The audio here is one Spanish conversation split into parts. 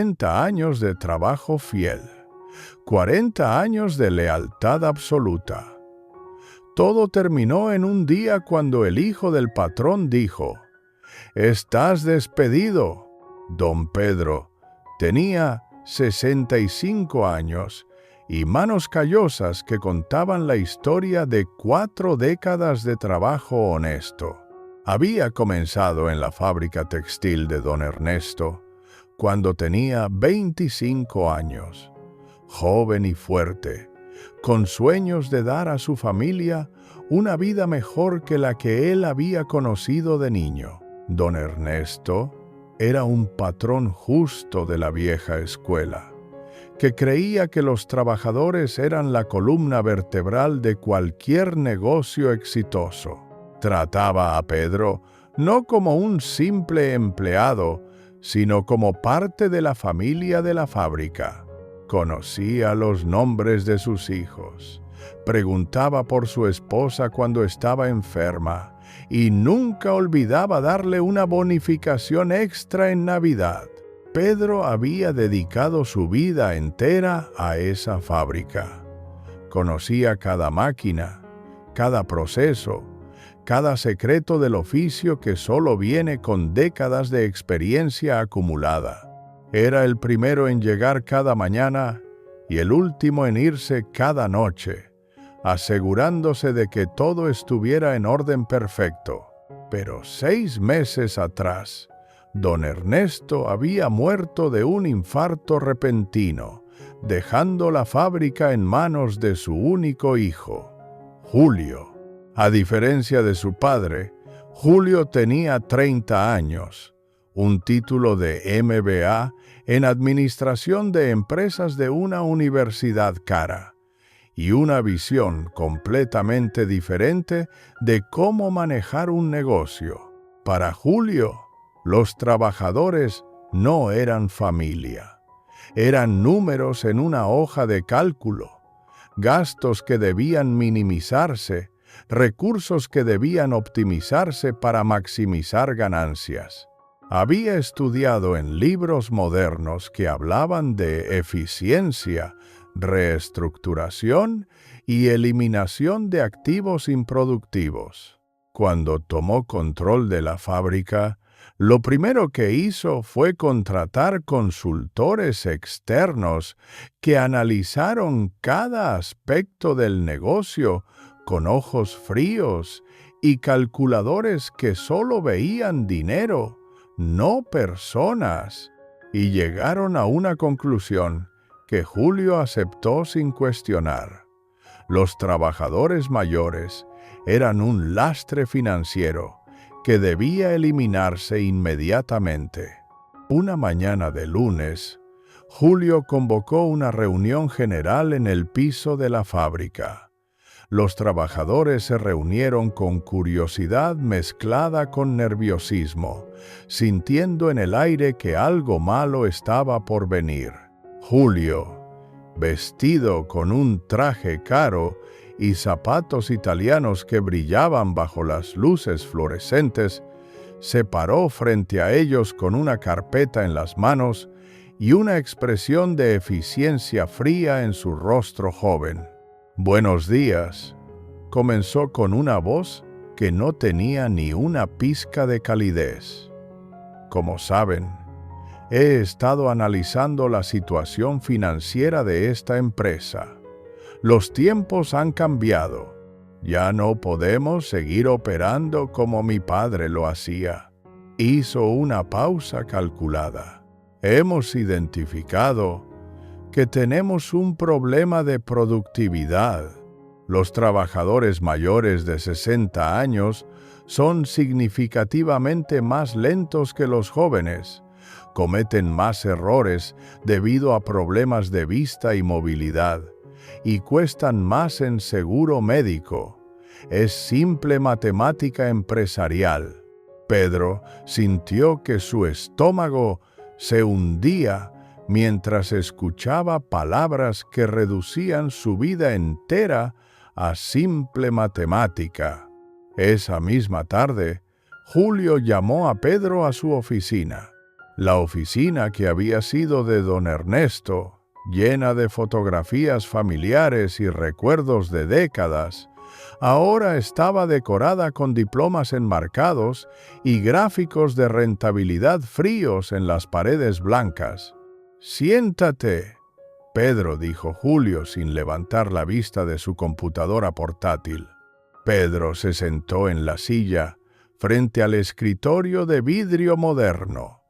40 años de trabajo fiel, 40 años de lealtad absoluta. Todo terminó en un día cuando el hijo del patrón dijo: «Estás despedido». Don Pedro tenía 65 años y manos callosas que contaban la historia de 4 décadas de trabajo honesto. Había comenzado en la fábrica textil de don Ernesto cuando tenía 25 años, joven y fuerte, con sueños de dar a su familia una vida mejor que la que él había conocido de niño. Don Ernesto era un patrón justo de la vieja escuela, que creía que los trabajadores eran la columna vertebral de cualquier negocio exitoso. Trataba a Pedro no como un simple empleado, sino como parte de la familia de la fábrica. Conocía los nombres de sus hijos, preguntaba por su esposa cuando estaba enferma y nunca olvidaba darle una bonificación extra en Navidad. Pedro había dedicado su vida entera a esa fábrica. Conocía cada máquina, cada proceso, cada secreto del oficio que solo viene con décadas de experiencia acumulada. Era el primero en llegar cada mañana y el último en irse cada noche, asegurándose de que todo estuviera en orden perfecto. Pero 6 meses atrás, don Ernesto había muerto de un infarto repentino, dejando la fábrica en manos de su único hijo, Julio. A diferencia de su padre, Julio tenía 30 años, un título de MBA en Administración de Empresas de una universidad cara, y una visión completamente diferente de cómo manejar un negocio. Para Julio, los trabajadores no eran familia, eran números en una hoja de cálculo, gastos que debían minimizarse, recursos que debían optimizarse para maximizar ganancias. Había estudiado en libros modernos que hablaban de eficiencia, reestructuración y eliminación de activos improductivos. Cuando tomó control de la fábrica, lo primero que hizo fue contratar consultores externos que analizaron cada aspecto del negocio con ojos fríos y calculadores que solo veían dinero, no personas, y llegaron a una conclusión que Julio aceptó sin cuestionar. Los trabajadores mayores eran un lastre financiero que debía eliminarse inmediatamente. Una mañana de lunes, Julio convocó una reunión general en el piso de la fábrica. Los trabajadores se reunieron con curiosidad mezclada con nerviosismo, sintiendo en el aire que algo malo estaba por venir. Julio, vestido con un traje caro y zapatos italianos que brillaban bajo las luces fluorescentes, se paró frente a ellos con una carpeta en las manos y una expresión de eficiencia fría en su rostro joven. «Buenos días», comenzó con una voz que no tenía ni una pizca de calidez. «Como saben, he estado analizando la situación financiera de esta empresa. Los tiempos han cambiado. Ya no podemos seguir operando como mi padre lo hacía». Hizo una pausa calculada. «Hemos identificado que tenemos un problema de productividad. Los trabajadores mayores de 60 años son significativamente más lentos que los jóvenes, cometen más errores debido a problemas de vista y movilidad, y cuestan más en seguro médico. Es simple matemática empresarial». Pedro sintió que su estómago se hundía mientras escuchaba palabras que reducían su vida entera a simple matemática. Esa misma tarde, Julio llamó a Pedro a su oficina. La oficina que había sido de don Ernesto, llena de fotografías familiares y recuerdos de décadas, ahora estaba decorada con diplomas enmarcados y gráficos de rentabilidad fríos en las paredes blancas. «Siéntate», Pedro, dijo Julio sin levantar la vista de su computadora portátil. Pedro se sentó en la silla frente al escritorio de vidrio moderno,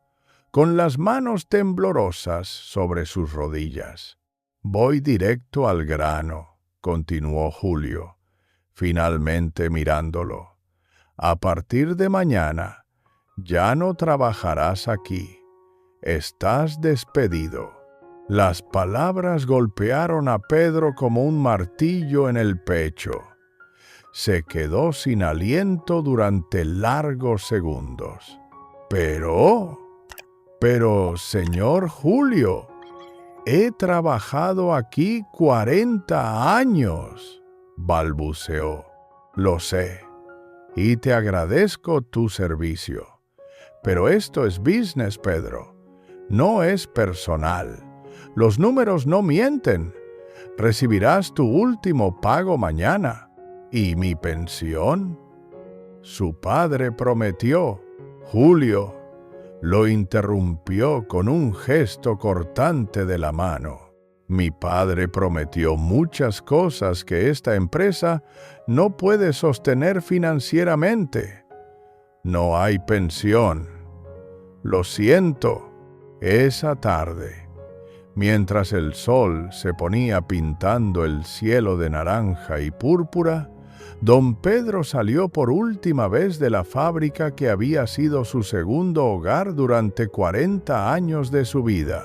con las manos temblorosas sobre sus rodillas. «Voy directo al grano», continuó Julio, finalmente mirándolo. «A partir de mañana, ya no trabajarás aquí. Estás despedido». Las palabras golpearon a Pedro como un martillo en el pecho. Se quedó sin aliento durante largos segundos. Pero, señor Julio, he trabajado aquí 40 años, balbuceó. «Lo sé, y te agradezco tu servicio. Pero esto es business, Pedro. No es personal. Los números no mienten. Recibirás tu último pago mañana. ¿Y mi pensión?». Su padre prometió. Julio lo interrumpió con un gesto cortante de la mano. «Mi padre prometió muchas cosas que esta empresa no puede sostener financieramente. No hay pensión. Lo siento». Esa tarde, mientras el sol se ponía pintando el cielo de naranja y púrpura, don Pedro salió por última vez de la fábrica que había sido su segundo hogar durante 40 años de su vida.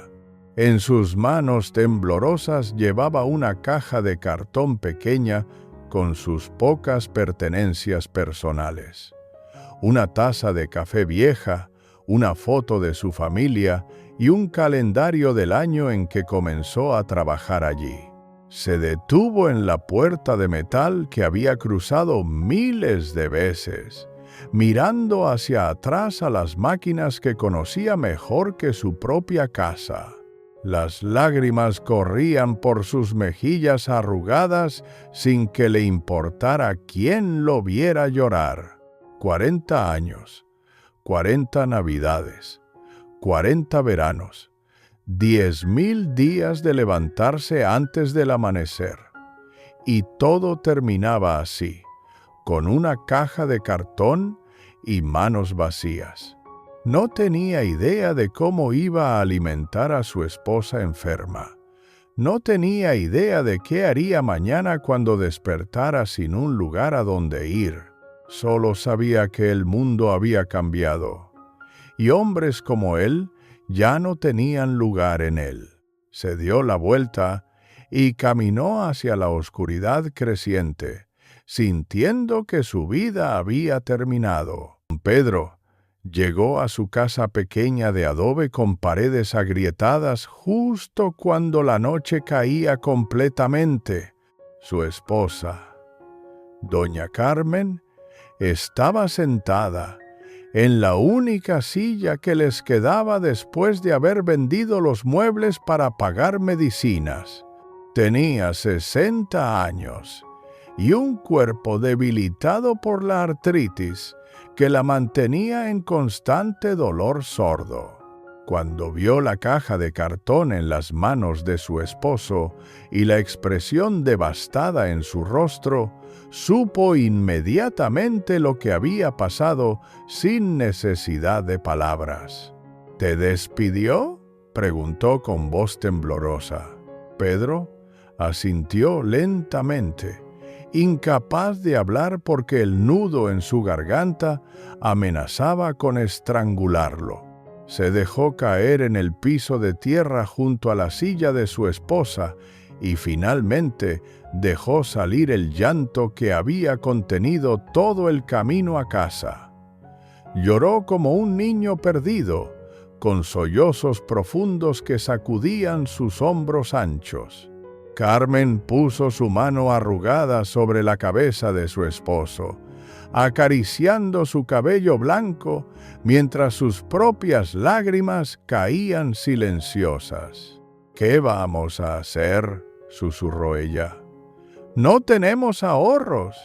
En sus manos temblorosas llevaba una caja de cartón pequeña con sus pocas pertenencias personales. Una taza de café vieja, una foto de su familia y un calendario del año en que comenzó a trabajar allí. Se detuvo en la puerta de metal que había cruzado miles de veces, mirando hacia atrás a las máquinas que conocía mejor que su propia casa. Las lágrimas corrían por sus mejillas arrugadas sin que le importara quién lo viera llorar. 40 años, 40 navidades, 40 veranos, 10.000 días de levantarse antes del amanecer. Y todo terminaba así, con una caja de cartón y manos vacías. No tenía idea de cómo iba a alimentar a su esposa enferma. No tenía idea de qué haría mañana cuando despertara sin un lugar a donde ir. Solo sabía que el mundo había cambiado, y hombres como él ya no tenían lugar en él. Se dio la vuelta y caminó hacia la oscuridad creciente, sintiendo que su vida había terminado. Pedro llegó a su casa pequeña de adobe con paredes agrietadas justo cuando la noche caía completamente. Su esposa, doña Carmen, estaba sentada en la única silla que les quedaba después de haber vendido los muebles para pagar medicinas. Tenía 60 años y un cuerpo debilitado por la artritis que la mantenía en constante dolor sordo. Cuando vio la caja de cartón en las manos de su esposo y la expresión devastada en su rostro, supo inmediatamente lo que había pasado sin necesidad de palabras. «¿Te despidió?», preguntó con voz temblorosa. Pedro asintió lentamente, incapaz de hablar porque el nudo en su garganta amenazaba con estrangularlo. Se dejó caer en el piso de tierra junto a la silla de su esposa y finalmente dejó salir el llanto que había contenido todo el camino a casa. Lloró como un niño perdido, con sollozos profundos que sacudían sus hombros anchos. Carmen puso su mano arrugada sobre la cabeza de su esposo, acariciando su cabello blanco mientras sus propias lágrimas caían silenciosas. «¿Qué vamos a hacer?», susurró ella. «No tenemos ahorros.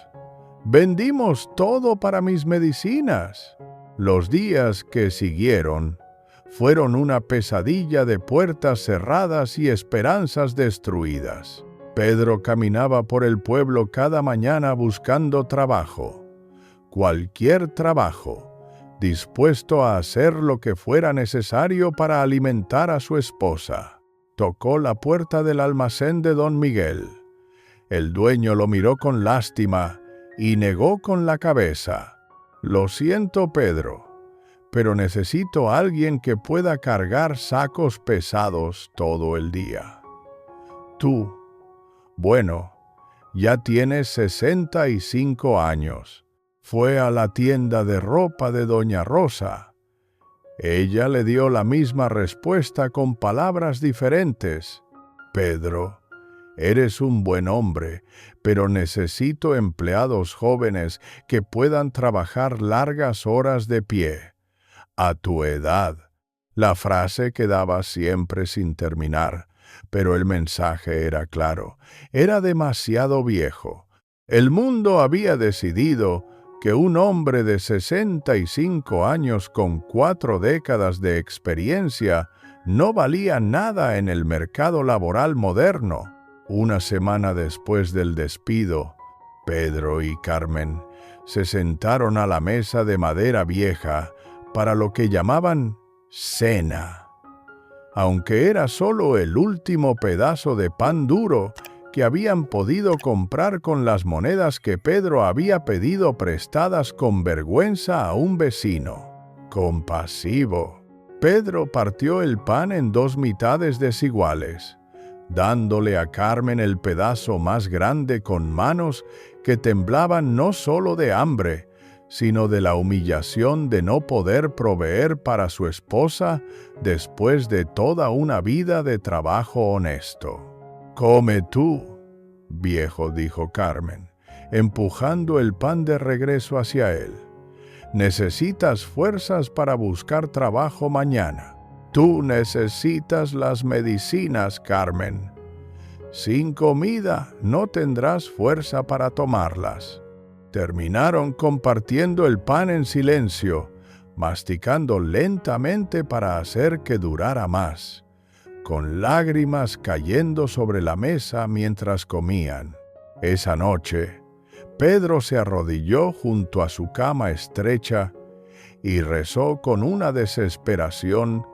Vendimos todo para mis medicinas». Los días que siguieron fueron una pesadilla de puertas cerradas y esperanzas destruidas. Pedro caminaba por el pueblo cada mañana buscando trabajo, cualquier trabajo, dispuesto a hacer lo que fuera necesario para alimentar a su esposa. Tocó la puerta del almacén de don Miguel. El dueño lo miró con lástima y negó con la cabeza. «Lo siento, Pedro, pero necesito a alguien que pueda cargar sacos pesados todo el día. Tú, bueno, ya tienes 65 años. Fue a la tienda de ropa de doña Rosa. Ella le dio la misma respuesta con palabras diferentes. Pedro, eres un buen hombre, pero necesito empleados jóvenes que puedan trabajar largas horas de pie. A tu edad». La frase quedaba siempre sin terminar, pero el mensaje era claro. Era demasiado viejo. El mundo había decidido que un hombre de 65 años con 4 décadas de experiencia no valía nada en el mercado laboral moderno. Una semana después del despido, Pedro y Carmen se sentaron a la mesa de madera vieja para lo que llamaban cena. Aunque era solo el último pedazo de pan duro que habían podido comprar con las monedas que Pedro había pedido prestadas con vergüenza a un vecino. Compasivo, Pedro partió el pan en 2 mitades desiguales, dándole a Carmen el pedazo más grande con manos que temblaban no solo de hambre, sino de la humillación de no poder proveer para su esposa después de toda una vida de trabajo honesto. «Come tú, viejo», dijo Carmen, empujando el pan de regreso hacia él. «Necesitas fuerzas para buscar trabajo mañana. Tú necesitas las medicinas, Carmen. Sin comida no tendrás fuerza para tomarlas». Terminaron compartiendo el pan en silencio, masticando lentamente para hacer que durara más, con lágrimas cayendo sobre la mesa mientras comían. Esa noche, Pedro se arrodilló junto a su cama estrecha y rezó con una desesperación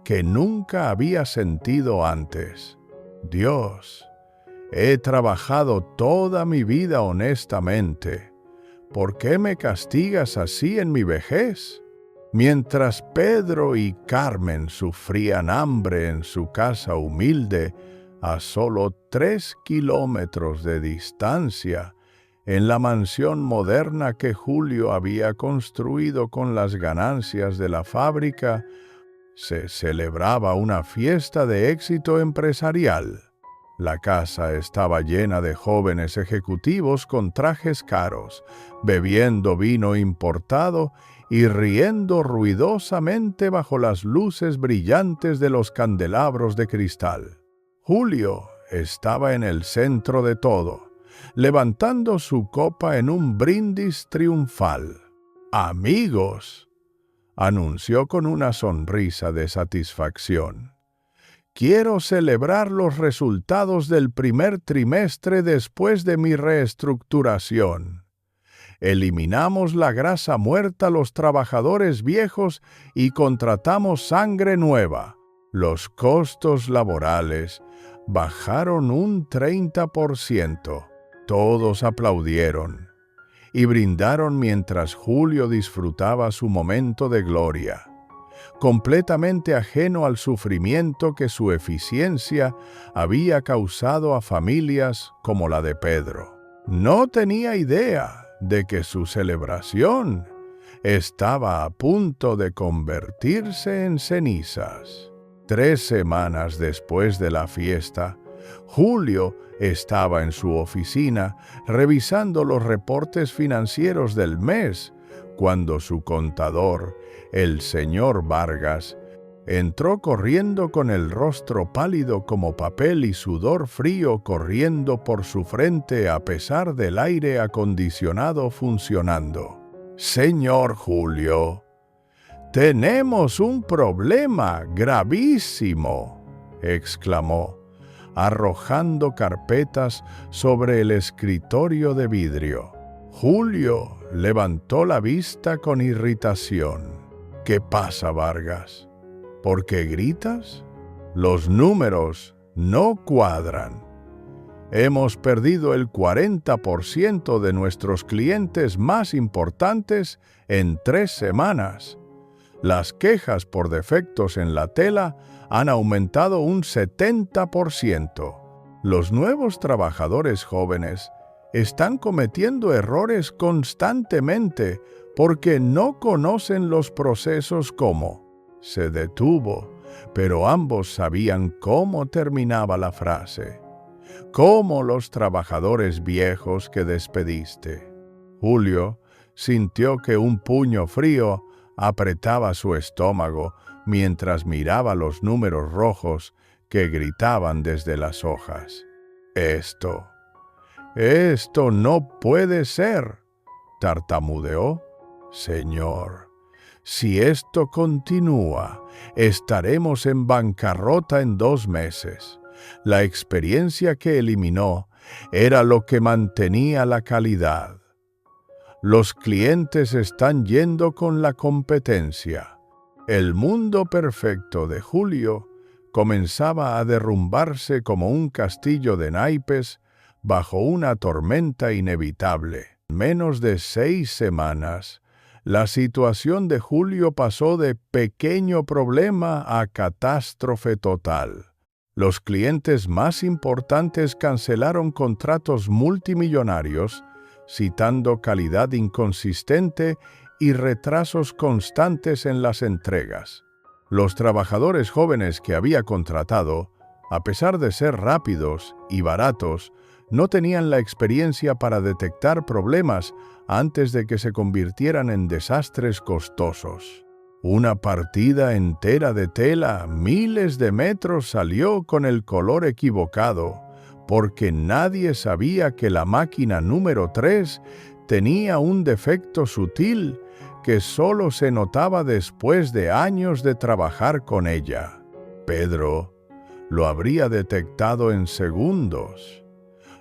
que nunca había sentido antes. «Dios, he trabajado toda mi vida honestamente. ¿Por qué me castigas así en mi vejez?». Mientras Pedro y Carmen sufrían hambre en su casa humilde, a solo 3 kilómetros de distancia, en la mansión moderna que Julio había construido con las ganancias de la fábrica, se celebraba una fiesta de éxito empresarial. La casa estaba llena de jóvenes ejecutivos con trajes caros, bebiendo vino importado y riendo ruidosamente bajo las luces brillantes de los candelabros de cristal. Julio estaba en el centro de todo, levantando su copa en un brindis triunfal. «Amigos», anunció con una sonrisa de satisfacción, «quiero celebrar los resultados del primer trimestre después de mi reestructuración. Eliminamos la grasa muerta a los trabajadores viejos y contratamos sangre nueva. Los costos laborales bajaron un 30%. Todos aplaudieron y brindaron mientras Julio disfrutaba su momento de gloria, completamente ajeno al sufrimiento que su eficiencia había causado a familias como la de Pedro. No tenía idea de que su celebración estaba a punto de convertirse en cenizas. 3 semanas después de la fiesta, Julio estaba en su oficina revisando los reportes financieros del mes cuando su contador, el señor Vargas, entró corriendo con el rostro pálido como papel y sudor frío corriendo por su frente a pesar del aire acondicionado funcionando. «Señor Julio, tenemos un problema gravísimo», exclamó, arrojando carpetas sobre el escritorio de vidrio. Julio levantó la vista con irritación. «¿Qué pasa, Vargas? ¿Por qué gritas? Los números no cuadran. Hemos perdido el 40% de nuestros clientes más importantes en 3 semanas. Las quejas por defectos en la tela han aumentado un 70%. Los nuevos trabajadores jóvenes están cometiendo errores constantemente porque no conocen los procesos como». Se detuvo, pero ambos sabían cómo terminaba la frase. «Como los trabajadores viejos que despediste». Julio sintió que un puño frío apretaba su estómago mientras miraba los números rojos que gritaban desde las hojas. Esto no puede ser», tartamudeó. «Señor, si esto continúa, estaremos en bancarrota en 2 meses. La experiencia que eliminó era lo que mantenía la calidad. Los clientes están yendo con la competencia». El mundo perfecto de Julio comenzaba a derrumbarse como un castillo de naipes bajo una tormenta inevitable. En menos de 6 semanas, la situación de Julio pasó de pequeño problema a catástrofe total. Los clientes más importantes cancelaron contratos multimillonarios, citando calidad inconsistente y retrasos constantes en las entregas. Los trabajadores jóvenes que había contratado, a pesar de ser rápidos y baratos, no tenían la experiencia para detectar problemas antes de que se convirtieran en desastres costosos. Una partida entera de tela, miles de metros, salió con el color equivocado, porque nadie sabía que la máquina número 3 tenía un defecto sutil que solo se notaba después de años de trabajar con ella. Pedro lo habría detectado en segundos.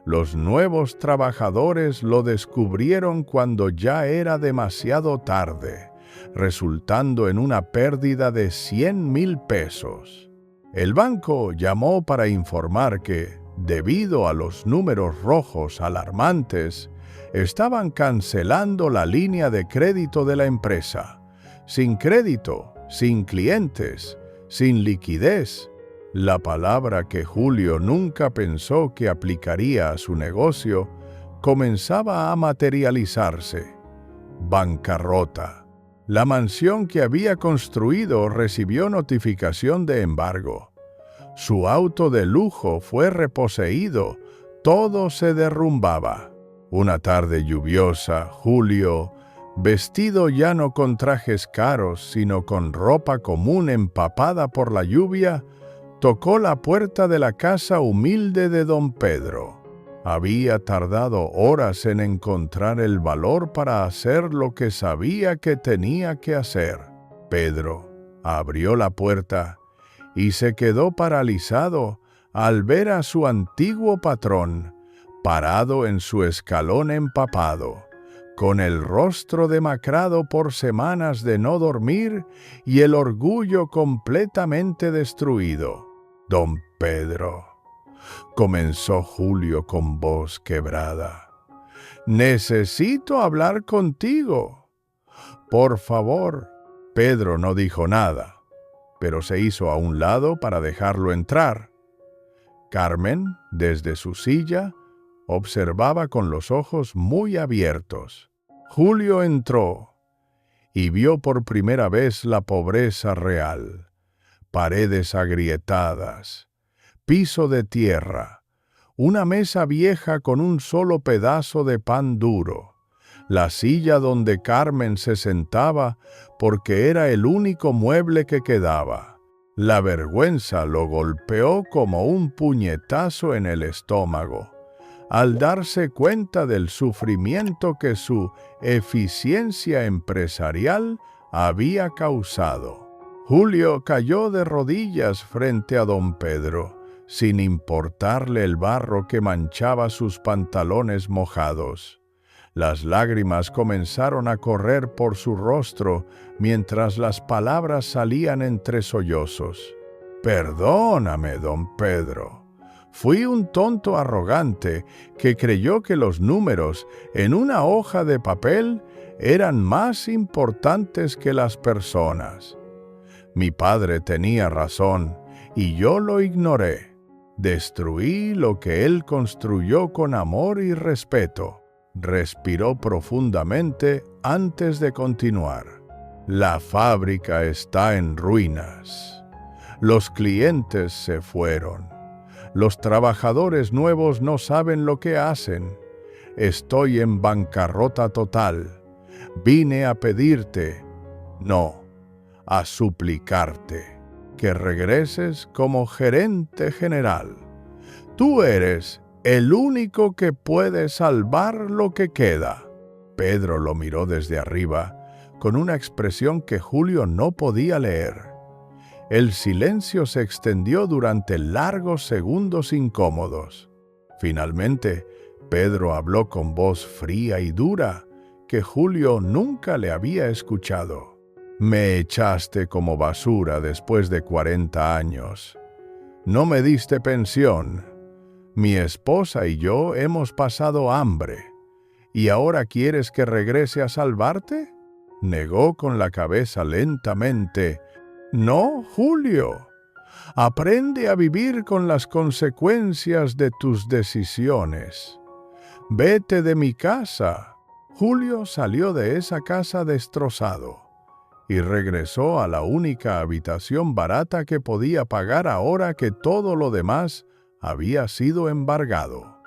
Los nuevos trabajadores lo descubrieron cuando ya era demasiado tarde, resultando en una pérdida de 100,000 pesos. El banco llamó para informar que, debido a los números rojos alarmantes, estaban cancelando la línea de crédito de la empresa. Sin crédito, sin clientes, sin liquidez. La palabra que Julio nunca pensó que aplicaría a su negocio comenzaba a materializarse. Bancarrota. La mansión que había construido recibió notificación de embargo. Su auto de lujo fue reposeído. Todo se derrumbaba. Una tarde lluviosa, Julio, vestido ya no con trajes caros, sino con ropa común empapada por la lluvia, tocó la puerta de la casa humilde de don Pedro. Había tardado horas en encontrar el valor para hacer lo que sabía que tenía que hacer. Pedro abrió la puerta y se quedó paralizado al ver a su antiguo patrón, parado en su escalón empapado, con el rostro demacrado por semanas de no dormir y el orgullo completamente destruido. «Don Pedro», comenzó Julio con voz quebrada, «necesito hablar contigo. Por favor». Pedro no dijo nada, pero se hizo a un lado para dejarlo entrar. Carmen, desde su silla, observaba con los ojos muy abiertos. Julio entró y vio por primera vez la pobreza real. Paredes agrietadas, piso de tierra, una mesa vieja con un solo pedazo de pan duro, la silla donde Carmen se sentaba porque era el único mueble que quedaba. La vergüenza lo golpeó como un puñetazo en el estómago, al darse cuenta del sufrimiento que su eficiencia empresarial había causado. Julio cayó de rodillas frente a don Pedro, sin importarle el barro que manchaba sus pantalones mojados. Las lágrimas comenzaron a correr por su rostro mientras las palabras salían entre sollozos. «Perdóname, don Pedro. Fui un tonto arrogante que creyó que los números en una hoja de papel eran más importantes que las personas. Mi padre tenía razón y yo lo ignoré. Destruí lo que él construyó con amor y respeto». Respiró profundamente antes de continuar. «La fábrica está en ruinas. Los clientes se fueron. Los trabajadores nuevos no saben lo que hacen. Estoy en bancarrota total. Vine a pedirte, no, a suplicarte, que regreses como gerente general. Tú eres el único que puede salvar lo que queda». Pedro lo miró desde arriba, con una expresión que Julio no podía leer. El silencio se extendió durante largos segundos incómodos. Finalmente, Pedro habló con voz fría y dura, que Julio nunca le había escuchado. «Me echaste como basura después de 40 años. No me diste pensión. Mi esposa y yo hemos pasado hambre. ¿Y ahora quieres que regrese a salvarte?». Negó con la cabeza lentamente. «No, Julio. Aprende a vivir con las consecuencias de tus decisiones. Vete de mi casa». Julio salió de esa casa destrozado y regresó a la única habitación barata que podía pagar ahora que todo lo demás había sido embargado.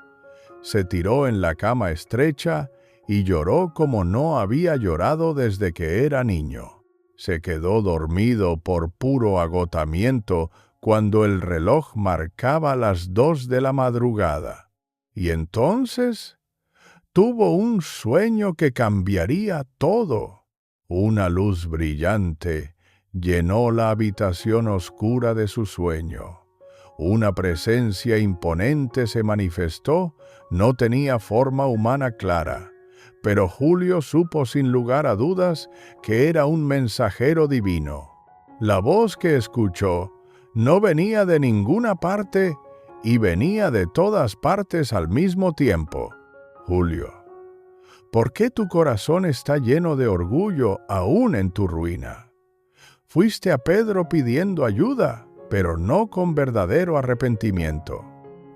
Se tiró en la cama estrecha y lloró como no había llorado desde que era niño. Se quedó dormido por puro agotamiento cuando el reloj marcaba las 2 de la madrugada. Y entonces tuvo un sueño que cambiaría todo. Una luz brillante llenó la habitación oscura de su sueño. Una presencia imponente se manifestó. No tenía forma humana clara, pero Julio supo sin lugar a dudas que era un mensajero divino. La voz que escuchó no venía de ninguna parte y venía de todas partes al mismo tiempo. «Julio, ¿por qué tu corazón está lleno de orgullo aún en tu ruina? Fuiste a Pedro pidiendo ayuda, pero no con verdadero arrepentimiento.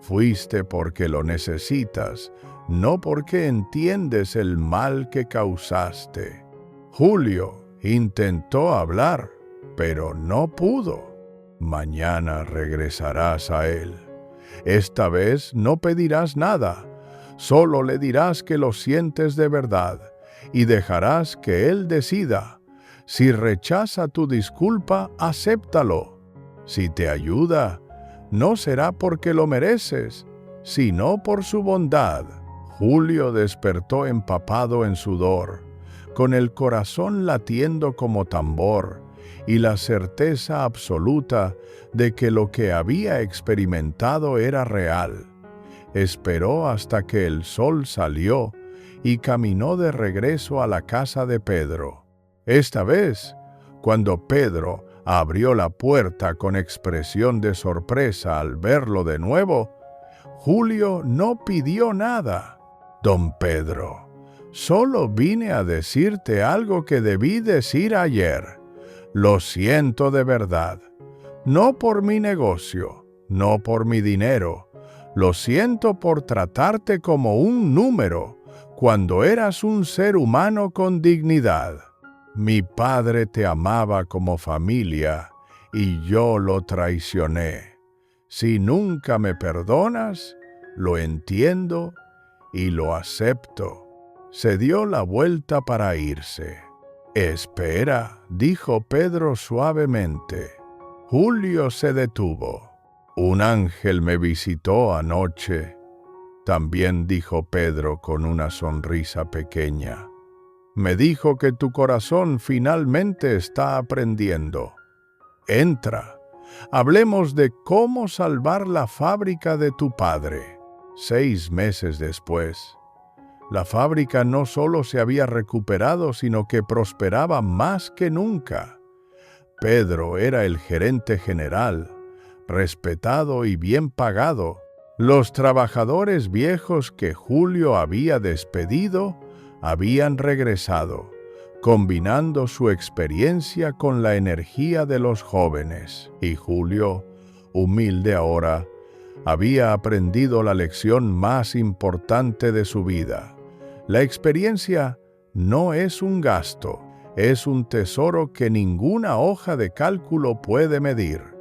Fuiste porque lo necesitas, no porque entiendes el mal que causaste». Julio intentó hablar, pero no pudo. «Mañana regresarás a él. Esta vez no pedirás nada, solo le dirás que lo sientes de verdad y dejarás que él decida. Si rechaza tu disculpa, acéptalo. Si te ayuda, no será porque lo mereces, sino por su bondad». Julio despertó empapado en sudor, con el corazón latiendo como tambor y la certeza absoluta de que lo que había experimentado era real. Esperó hasta que el sol salió y caminó de regreso a la casa de Pedro. Esta vez, cuando Pedro abrió la puerta con expresión de sorpresa al verlo de nuevo, Julio no pidió nada. «Don Pedro, solo vine a decirte algo que debí decir ayer. Lo siento de verdad. No por mi negocio, no por mi dinero. Lo siento por tratarte como un número, cuando eras un ser humano con dignidad. Mi padre te amaba como familia y yo lo traicioné. Si nunca me perdonas, lo entiendo y lo acepto. Se dio la vuelta para irse. Espera, dijo Pedro suavemente. Julio se detuvo. Un ángel me visitó anoche, también dijo Pedro con una sonrisa pequeña. Me dijo que tu corazón finalmente está aprendiendo. Entra, hablemos de cómo salvar la fábrica de tu padre. 6 meses después, la fábrica no solo se había recuperado, sino que prosperaba más que nunca. Pedro era el gerente general, respetado y bien pagado. Los trabajadores viejos que Julio había despedido habían regresado, combinando su experiencia con la energía de los jóvenes. Y Julio, humilde ahora, había aprendido la lección más importante de su vida. La experiencia no es un gasto, es un tesoro que ninguna hoja de cálculo puede medir.